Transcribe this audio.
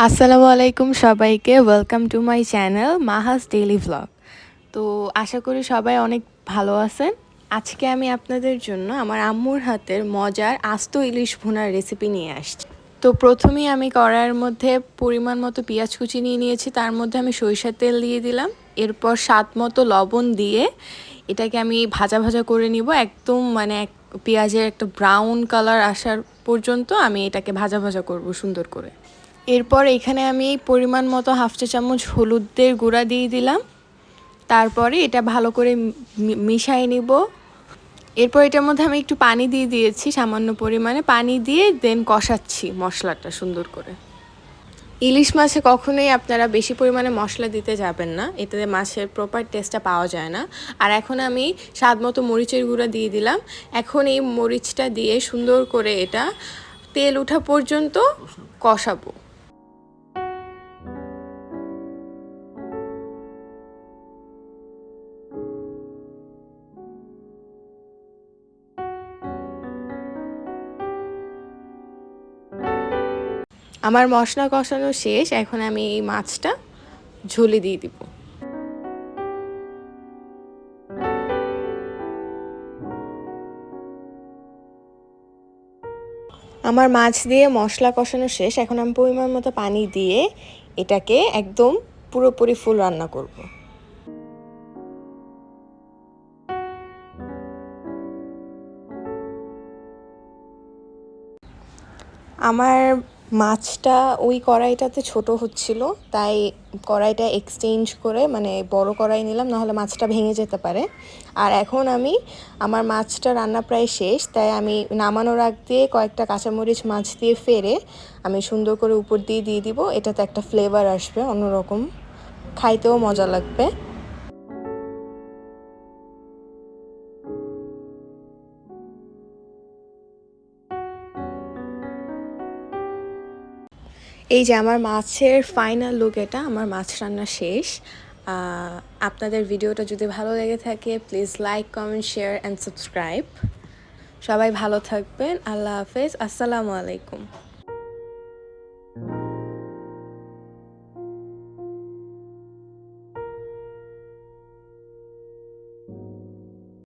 আসসালামু আলাইকুম সবাইকে, welcome to my channel Mahas daily vlog. তো আশা করি সবাই অনেক ভালো আছেন। আজকে আমি আপনাদের জন্য আমার আম্মুর হাতের মজার আস্ত ইলিশ ভুনার রেসিপি নিয়ে আসছি। তো প্রথমেই আমি কড়াইয়ের মধ্যে পরিমাণ মতো পেঁয়াজ কুচি নিয়ে নিয়েছি, তার মধ্যে আমি সরিষার তেল দিয়ে দিলাম। এরপর স্বাদ মতো লবণ দিয়ে এটাকে আমি ভাজা ভাজা করে নিব, একদম পেঁয়াজের একটা ব্রাউন কালার আসার পর্যন্ত আমি এটাকে ভাজা ভাজা করব সুন্দর করে। এরপর এখানে আমি পরিমাণ মতো হাফ চা চামচ হলুদের গুঁড়া দিয়ে দিলাম। তারপরে এটা ভালো করে মিশিয়ে নিব। এরপর এটার মধ্যে আমি একটু পানি দিয়ে দিয়েছি, সামান্য পরিমাণে পানি দিয়ে দেন কষাচ্ছি মশলাটা সুন্দর করে। ইলিশ মাছে কখনোই আপনারা বেশি পরিমাণে মশলা দিতে যাবেন না, এতে মাছের প্রপার টেস্টটা পাওয়া যায় না। আর এখন আমি স্বাদ মতো মরিচের গুঁড়া দিয়ে দিলাম। এখন এই মরিচটা দিয়ে সুন্দর করে এটা তেল ওঠা পর্যন্ত কষাবো। আমার মশলা কষানো শেষ, এখন আমি এই মাছটা ঝোলে দিয়ে দিব। আমার মাছ দিয়ে মশলা কষানো শেষ, এখন আমি পরিমাণ মতো পানি দিয়ে এটাকে একদম পুরোপুরি ফুল রান্না করব। আমার মাছটা ওই কড়াইটাতে ছোট হচ্ছিল, তাই কড়াইটা এক্সচেঞ্জ করে বড় কড়াই নিলাম, নাহলে মাছটা ভেঙে যেতে পারে। আর এখন আমার মাছটা রান্না প্রায় শেষ, তাই আমি নামানোর আগ দিয়ে কয়েকটা কাঁচামরিচ মাছ দিয়ে ফেরে আমি সুন্দর করে উপর দিয়ে দিয়ে দিব। এটাতে একটা ফ্লেভার আসবে অন্যরকম, খাইতেও মজা লাগবে। এই যে আমার মাছের ফাইনাল লুক, এটা আমার মাছ রান্না শেষ। আপনাদের ভিডিওটা যদি ভালো লেগে থাকে please like, comment, share and subscribe. সবাই ভালো থাকবেন। আল্লাহ হাফেজ। আসসালামু আলাইকুম।